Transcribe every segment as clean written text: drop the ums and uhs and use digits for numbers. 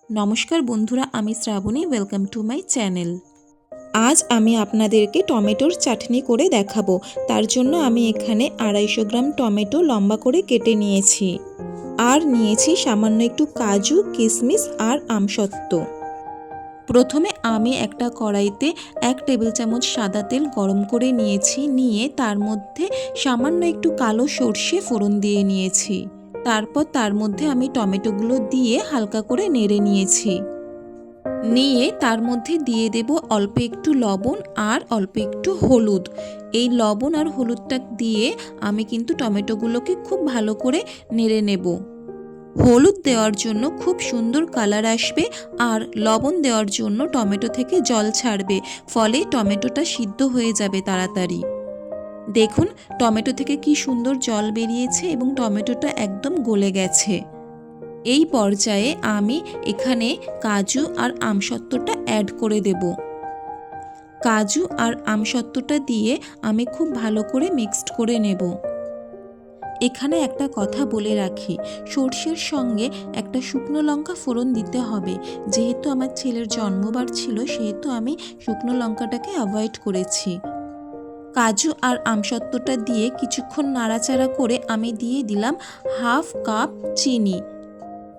নমস্কার বন্ধুরা, আমি Shrabani. Welcome to my channel. আজ আমি আপনাদেরকে টমেটোর চাটনি করে দেখাবো। তার জন্য আমি এখানে 250 গ্রাম টমেটো লম্বা করে কেটে নিয়েছি, আর নিয়েছি সামান্য একটু কাজু, কিশমিশ আর আমসত্ত্ব। প্রথমে আমি একটা কড়াইতে 1 টেবিল চামচ সাদা তেল গরম করে নিয়েছি। নিয়ে তার মধ্যে সামান্য একটু কালো সর্ষে ফোড়ন দিয়ে নিয়েছি। তারপর তার মধ্যে আমি টমেটোগুলো দিয়ে হালকা করে নেড়ে নিয়েছি। নিয়ে তার মধ্যে দিয়ে দেব অল্প একটু লবণ আর অল্প একটু হলুদ। এই লবণ আর হলুদটা দিয়ে আমি কিন্তু টমেটোগুলোকে খুব ভালো করে নেড়ে নেব। হলুদ দেওয়ার জন্য খুব সুন্দর কালার আসবে, আর লবণ দেওয়ার জন্য টমেটো থেকে জল ছাড়বে, ফলে টমেটোটা সিদ্ধ হয়ে যাবে তাড়াতাড়ি। দেখুন টমেটো থেকে কি সুন্দর জল বেরিয়েছে এবং টমেটোটা একদম গলে গেছে। এই পর্যায়ে আমি এখানে কাজু আর আমসত্ত্বটা অ্যাড করে দেব। কাজু আর আমসত্ত্বটা দিয়ে আমি খুব ভালো করে মিক্সড করে নেব। এখানে একটা কথা বলে রাখি, সর্ষের সঙ্গে একটা শুকনো লঙ্কা ফোড়ন দিতে হবে। যেহেতু আমার ছেলের জন্মবার ছিল, সেহেতু আমি শুকনো লঙ্কাটাকে অ্যাভয়েড করেছি। কাজু আর আমসত্ত্বটা দিয়ে কিছুক্ষণ নাড়াচাড়া করে আমি দিয়ে দিলাম হাফ কাপ চিনি।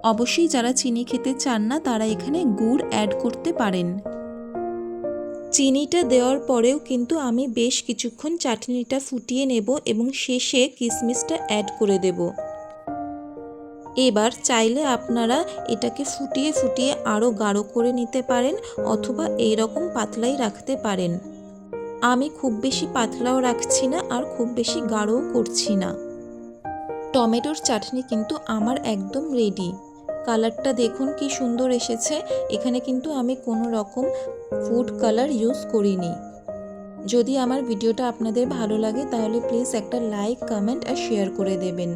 অবশ্যই যারা চিনি খেতে চান না তারা এখানে গুড় অ্যাড করতে পারেন। চিনিটা দেওয়ার পরেও কিন্তু আমি বেশ কিছুক্ষণ চাটনিটা ফুটিয়ে নেব এবং শেষে কিশমিশটা অ্যাড করে দেব। এবার চাইলে আপনারা এটাকে ফুটিয়ে ফুটিয়ে আরও গাঢ় করে নিতে পারেন, অথবা এইরকম পাতলাই রাখতে পারেন। আমি খুব বেশি পাতলাও রাখছি না আর খুব বেশি গাঢ়ও করছি না। টমেটোর চাটনি কিন্তু আমার একদম রেডি। কালারটা দেখুন কি সুন্দর এসেছে। এখানে কিন্তু আমি কোনো রকম ফুড কালার ইউজ করিনি। যদি আমার ভিডিওটা আপনাদের ভালো লাগে তাহলে প্লিজ একটা লাইক, কমেন্ট আর শেয়ার করে দেবেন।